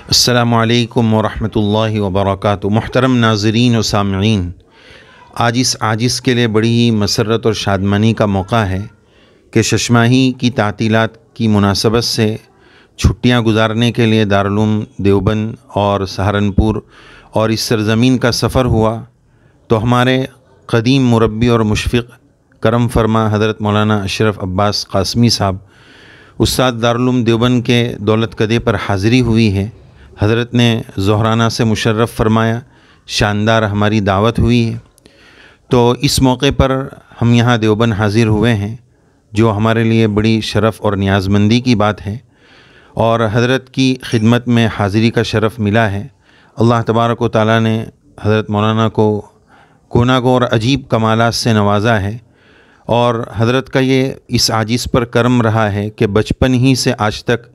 السلام علیکم ورحمۃ اللہ وبرکاتہ۔ محترم ناظرین و سامعین، آج اس عاجز کے لیے بڑی ہی مسرت اور شادمانی کا موقع ہے کہ ششماہی کی تعطیلات کی مناسبت سے چھٹیاں گزارنے کے لیے دارالعلوم دیوبند اور سہارنپور اور اس سرزمین کا سفر ہوا تو ہمارے قدیم مربی اور مشفق کرم فرما حضرت مولانا اشرف عباس قاسمی صاحب استاد دارالعلوم دیوبند کے دولت کدے پر حاضری ہوئی ہے۔ حضرت نے ظہرانہ سے مشرف فرمایا، شاندار ہماری دعوت ہوئی ہے، تو اس موقع پر ہم یہاں دیوبند حاضر ہوئے ہیں، جو ہمارے لیے بڑی شرف اور نیازمندی کی بات ہے، اور حضرت کی خدمت میں حاضری کا شرف ملا ہے۔ اللہ تبارک و تعالیٰ نے حضرت مولانا کو گوناگوں اور عجیب کمالات سے نوازا ہے، اور حضرت کا یہ اس عاجز پر کرم رہا ہے کہ بچپن ہی سے آج تک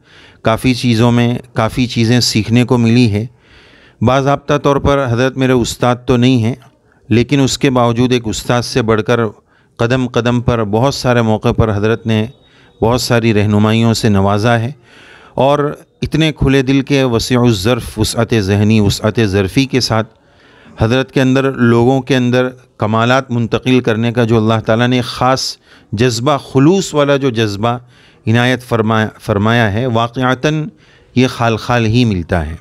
کافی چیزوں میں کافی چیزیں سیکھنے کو ملی ہے۔ باضابطہ طور پر حضرت میرے استاد تو نہیں ہیں، لیکن اس کے باوجود ایک استاد سے بڑھ کر قدم قدم پر بہت سارے موقع پر حضرت نے بہت ساری رہنمائیوں سے نوازا ہے، اور اتنے کھلے دل کے وسیع الظرف، وسعت ذہنی، وسعت ظرفی کے ساتھ حضرت کے اندر لوگوں کے اندر کمالات منتقل کرنے کا جو اللہ تعالیٰ نے خاص جذبہ، خلوص والا جو جذبہ عنایت فرمایا ہے، واقعتاً یہ خال خال ہی ملتا ہے۔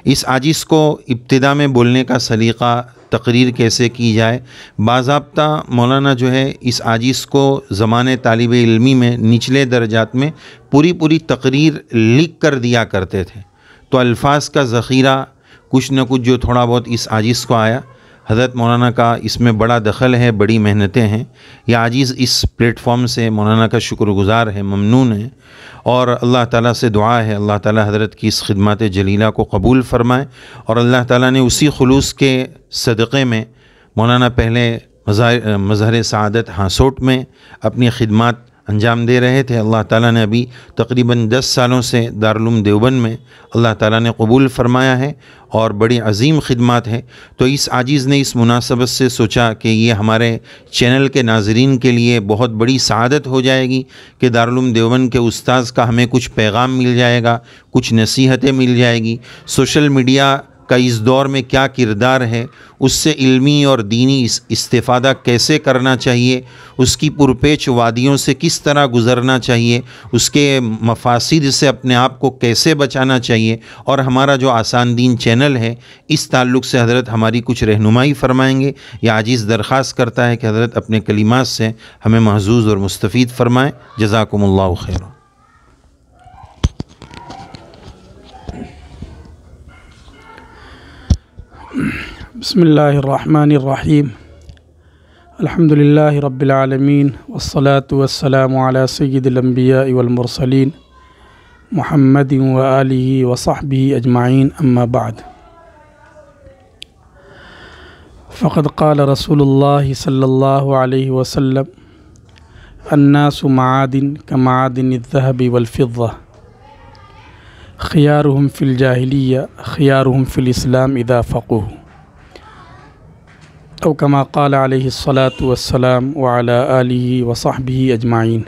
اس عاجز کو ابتدا میں بولنے کا سلیقہ، تقریر کیسے کی جائے، باضابطہ مولانا جو ہے اس عاجز کو زمانے طالب علمی میں نچلے درجات میں پوری تقریر لکھ کر دیا کرتے تھے، تو الفاظ کا ذخیرہ کچھ نہ کچھ جو تھوڑا بہت اس عاجز کو آیا، حضرت مولانا کا اس میں بڑا دخل ہے، بڑی محنتیں ہیں۔ یہ عاجز اس پلیٹ فارم سے مولانا کا شکر گزار ہے، ممنون ہے، اور اللہ تعالیٰ سے دعا ہے اللہ تعالیٰ حضرت کی اس خدمات جلیلہ کو قبول فرمائے، اور اللہ تعالیٰ نے اسی خلوص کے صدقے میں مولانا پہلے مظہر سعادت ہاسوٹ میں اپنی خدمات انجام دے رہے تھے، اللہ تعالیٰ نے ابھی تقریباً 10 سالوں سے دارالعلوم دیوبند میں اللہ تعالیٰ نے قبول فرمایا ہے، اور بڑی عظیم خدمات ہیں۔ تو اس عاجز نے اس مناسبت سے سوچا کہ یہ ہمارے چینل کے ناظرین کے لیے بہت بڑی سعادت ہو جائے گی کہ دارالعلوم دیوبند کے استاذ کا ہمیں کچھ پیغام مل جائے گا، کچھ نصیحتیں مل جائے گی، سوشل میڈیا کا اس دور میں کیا کردار ہے، اس سے علمی اور دینی استفادہ کیسے کرنا چاہیے، اس کی پرپیچ وادیوں سے کس طرح گزرنا چاہیے، اس کے مفاسد سے اپنے آپ کو کیسے بچانا چاہیے، اور ہمارا جو آسان دین چینل ہے اس تعلق سے حضرت ہماری کچھ رہنمائی فرمائیں گے۔ یہ عاجز درخواست کرتا ہے کہ حضرت اپنے کلمات سے ہمیں محظوظ اور مستفید فرمائیں۔ جزاکم اللہ خیر۔ بسم اللہ الرحمن الرحیم، الحمد للہ رب العالمین، والصلاة والسلام علی سید الانبیاء والمرسلین محمد وآلہ وصحبہ اجمعین، اما بعد، فقد قال رسول اللہ صلی اللہ علیہ وسلم: الناس معادن کمعادن الذهب والفضة، خیارهم فی الجاہلیہ خیارهم فی الاسلام اذا فقہوا، او کما قال علیہ الصلاۃ والسلام وعلی آلہ وصحبہ اجمعین۔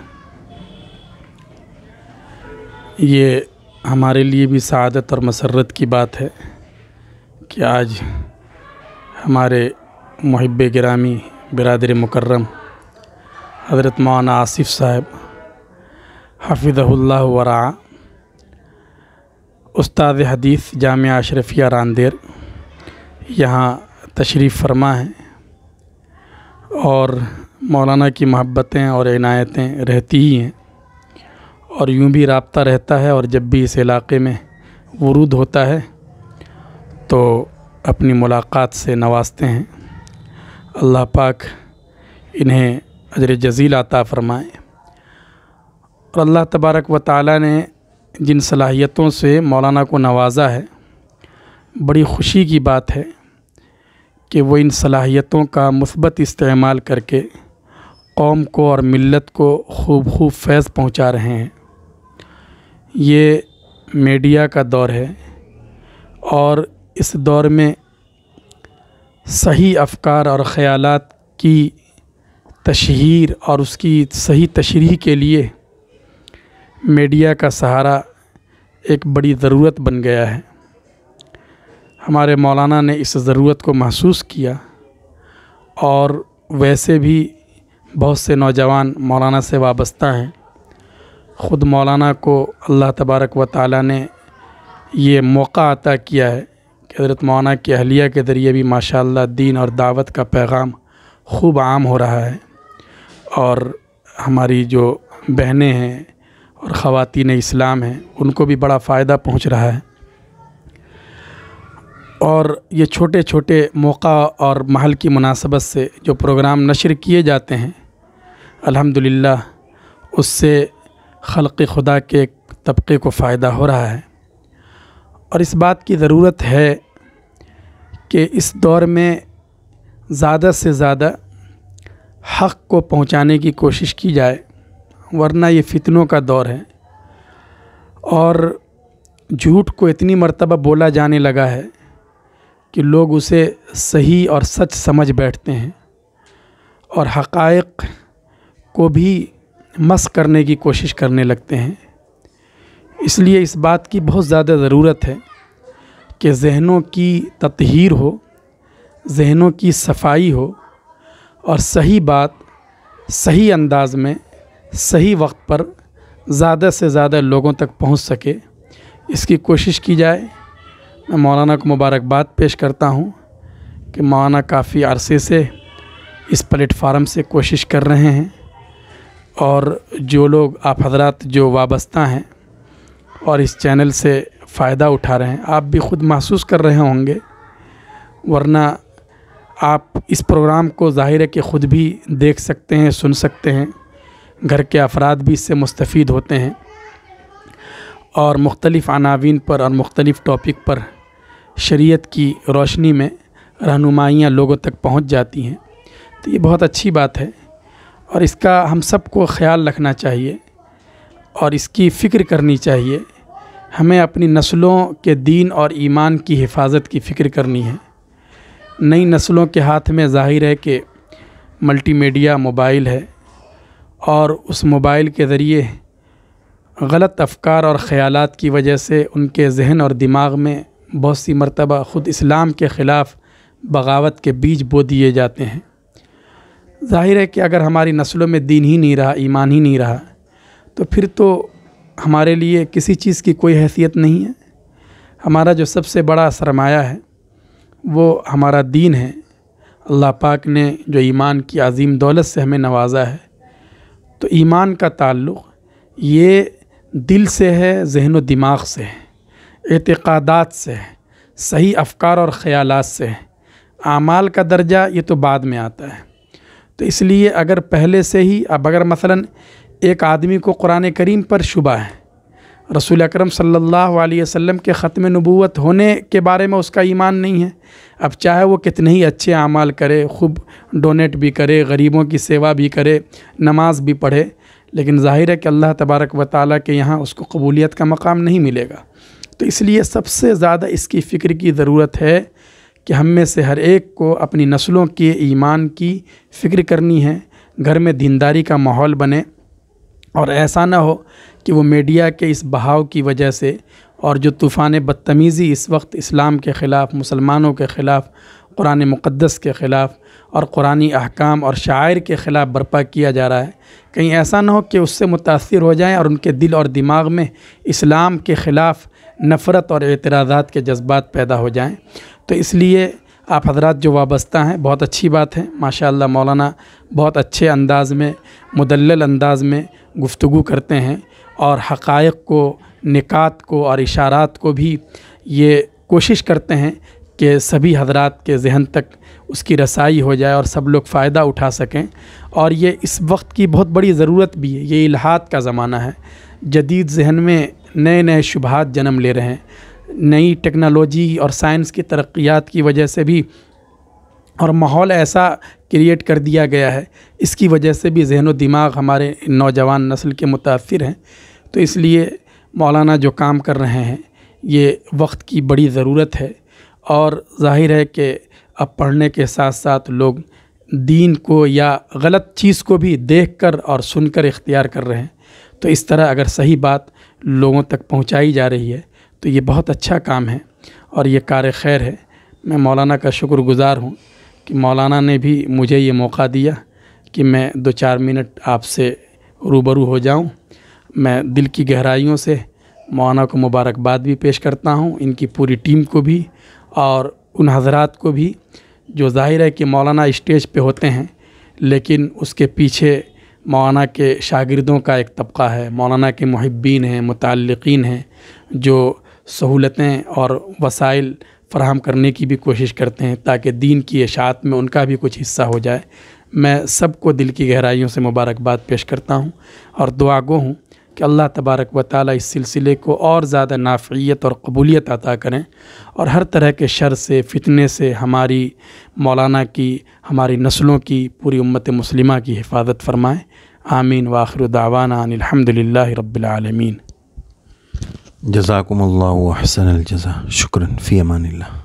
یہ ہمارے لیے بھی سعادت اور مسرت کی بات ہے کہ آج ہمارے محب گرامی برادر مکرم حضرت مولانا آصف صاحب حفظہ اللہ ورعا، استاد حدیث جامعہ اشرفیہ راندیر، یہاں تشریف فرما ہیں، اور مولانا کی محبتیں اور عنایتیں رہتی ہی ہیں، اور یوں بھی رابطہ رہتا ہے، اور جب بھی اس علاقے میں ورود ہوتا ہے تو اپنی ملاقات سے نوازتے ہیں۔ اللہ پاک انہیں اجر جزیل عطا فرمائے، اور اللہ تبارک و تعالیٰ نے جن صلاحیتوں سے مولانا کو نوازا ہے، بڑی خوشی کی بات ہے کہ وہ ان صلاحیتوں کا مثبت استعمال کر کے قوم کو اور ملت کو خوب فیض پہنچا رہے ہیں۔ یہ میڈیا کا دور ہے، اور اس دور میں صحیح افکار اور خیالات کی تشہیر اور اس کی صحیح تشریح کے لیے میڈیا کا سہارا ایک بڑی ضرورت بن گیا ہے۔ ہمارے مولانا نے اس ضرورت کو محسوس کیا، اور ویسے بھی بہت سے نوجوان مولانا سے وابستہ ہیں۔ خود مولانا کو اللہ تبارک و تعالیٰ نے یہ موقع عطا کیا ہے کہ حضرت مولانا کی اہلیہ کے ذریعے بھی ماشاءاللہ دین اور دعوت کا پیغام خوب عام ہو رہا ہے، اور ہماری جو بہنیں ہیں اور خواتین اسلام ہیں ان کو بھی بڑا فائدہ پہنچ رہا ہے۔ اور یہ چھوٹے چھوٹے موقع اور محل کی مناسبت سے جو پروگرام نشر کیے جاتے ہیں، الحمدللہ اس سے خلق خدا کے ایک طبقے کو فائدہ ہو رہا ہے۔ اور اس بات کی ضرورت ہے کہ اس دور میں زیادہ سے زیادہ حق کو پہنچانے کی کوشش کی جائے، ورنہ یہ فتنوں کا دور ہے، اور جھوٹ کو اتنی مرتبہ بولا جانے لگا ہے کہ لوگ اسے صحیح اور سچ سمجھ بیٹھتے ہیں، اور حقائق کو بھی مسخ کرنے کی کوشش کرنے لگتے ہیں۔ اس لیے اس بات کی بہت زیادہ ضرورت ہے کہ ذہنوں کی تطہیر ہو، ذہنوں کی صفائی ہو، اور صحیح بات صحیح انداز میں صحیح وقت پر زیادہ سے زیادہ لوگوں تک پہنچ سکے، اس کی کوشش کی جائے۔ میں مولانا کو مبارکباد پیش کرتا ہوں کہ مولانا کافی عرصے سے اس پلیٹ فارم سے کوشش کر رہے ہیں، اور جو لوگ آپ حضرات جو وابستہ ہیں اور اس چینل سے فائدہ اٹھا رہے ہیں، آپ بھی خود محسوس کر رہے ہوں گے، ورنہ آپ اس پروگرام کو ظاہر ہے کہ خود بھی دیکھ سکتے ہیں، سن سکتے ہیں، گھر کے افراد بھی اس سے مستفید ہوتے ہیں، اور مختلف عناوین پر اور مختلف ٹاپک پر شریعت کی روشنی میں رہنمائیاں لوگوں تک پہنچ جاتی ہیں۔ تو یہ بہت اچھی بات ہے، اور اس کا ہم سب کو خیال رکھنا چاہیے اور اس کی فکر کرنی چاہیے۔ ہمیں اپنی نسلوں کے دین اور ایمان کی حفاظت کی فکر کرنی ہے۔ نئی نسلوں کے ہاتھ میں ظاہر ہے کہ ملٹی میڈیا موبائل ہے، اور اس موبائل کے ذریعے غلط افکار اور خیالات کی وجہ سے ان کے ذہن اور دماغ میں بہت سی مرتبہ خود اسلام کے خلاف بغاوت کے بیج بو دیے جاتے ہیں۔ ظاہر ہے کہ اگر ہماری نسلوں میں دین ہی نہیں رہا، ایمان ہی نہیں رہا، تو پھر تو ہمارے لیے کسی چیز کی کوئی حیثیت نہیں ہے۔ ہمارا جو سب سے بڑا سرمایہ ہے وہ ہمارا دین ہے۔ اللہ پاک نے جو ایمان کی عظیم دولت سے ہمیں نوازا ہے، تو ایمان کا تعلق یہ دل سے ہے، ذہن و دماغ سے ہے، اعتقادات سے ہے، صحیح افکار اور خیالات سے ہے۔ اعمال کا درجہ یہ تو بعد میں آتا ہے۔ تو اس لیے اگر پہلے سے ہی اگر مثلاً ایک آدمی کو قرآن کریم پر شبہ ہے، رسول اکرم صلی اللہ علیہ وسلم کے ختم نبوت ہونے کے بارے میں اس کا ایمان نہیں ہے، اب چاہے وہ کتنے ہی اچھے اعمال کرے، خوب ڈونیٹ بھی کرے، غریبوں کی سیوا بھی کرے، نماز بھی پڑھے، لیکن ظاہر ہے کہ اللہ تبارک و تعالیٰ کے یہاں اس کو قبولیت کا مقام نہیں ملے گا۔ تو اس لیے سب سے زیادہ اس کی فکر کی ضرورت ہے کہ ہم میں سے ہر ایک کو اپنی نسلوں کے ایمان کی فکر کرنی ہے، گھر میں دینداری کا ماحول بنے، اور ایسا نہ ہو کہ وہ میڈیا کے اس بہاؤ کی وجہ سے اور جو طوفان بدتمیزی اس وقت اسلام کے خلاف، مسلمانوں کے خلاف، قرآن مقدس کے خلاف اور قرآنی احکام اور شعائر کے خلاف برپا کیا جا رہا ہے، کہیں ایسا نہ ہو کہ اس سے متاثر ہو جائیں اور ان کے دل اور دماغ میں اسلام کے خلاف نفرت اور اعتراضات کے جذبات پیدا ہو جائیں۔ تو اس لیے آپ حضرات جو وابستہ ہیں، بہت اچھی بات ہے، ماشاءاللہ مولانا بہت اچھے انداز میں، مدلل انداز میں گفتگو کرتے ہیں، اور حقائق کو، نکات کو اور اشارات کو بھی یہ کوشش کرتے ہیں کہ سبھی حضرات کے ذہن تک اس کی رسائی ہو جائے اور سب لوگ فائدہ اٹھا سکیں۔ اور یہ اس وقت کی بہت بڑی ضرورت بھی ہے، یہ الہات کا زمانہ ہے، جدید ذہن میں نئے نئے شبہات جنم لے رہے ہیں، نئی ٹیکنالوجی اور سائنس کی ترقیات کی وجہ سے بھی، اور ماحول ایسا کریٹ کر دیا گیا ہے، اس کی وجہ سے بھی ذہن و دماغ ہمارے نوجوان نسل کے متاثر ہیں۔ تو اس لیے مولانا جو کام کر رہے ہیں یہ وقت کی بڑی ضرورت ہے، اور ظاہر ہے کہ اب پڑھنے کے ساتھ ساتھ لوگ دین کو یا غلط چیز کو بھی دیکھ کر اور سن کر اختیار کر رہے ہیں۔ تو اس طرح اگر صحیح بات لوگوں تک پہنچائی جا رہی ہے تو یہ بہت اچھا کام ہے۔ اور یہ کار خیر ہے۔ میں مولانا کا شکر گزار ہوں کہ مولانا نے بھی مجھے یہ موقع دیا کہ میں 2-4 منٹ آپ سے روبرو ہو جاؤں۔ میں دل کی گہرائیوں سے مولانا کو مبارکباد بھی پیش کرتا ہوں، ان کی پوری ٹیم کو بھی اور ان حضرات کو بھی، جو ظاہر ہے کہ مولانا اسٹیج پہ ہوتے ہیں لیکن اس کے پیچھے مولانا کے شاگردوں کا ایک طبقہ ہے، مولانا کے محبین ہیں، متعلقین ہیں، جو سہولتیں اور وسائل فراہم کرنے کی بھی کوشش کرتے ہیں تاکہ دین کی اشاعت میں ان کا بھی کچھ حصہ ہو جائے۔ میں سب کو دل کی گہرائیوں سے مبارکباد پیش کرتا ہوں اور دعا گو ہوں کہ اللہ تبارک و تعالیٰ اس سلسلے کو اور زیادہ نافعیت اور قبولیت عطا کریں اور ہر طرح کے شر سے، فتنے سے ہماری مولانا کی، ہماری نسلوں کی، پوری امت مسلمہ کی حفاظت فرمائیں۔ آمین وآخر دعوانا ان الحمد للہ رب العالمین۔ جزاکم اللہ احسن الجزا، شکراً، فی امان اللہ۔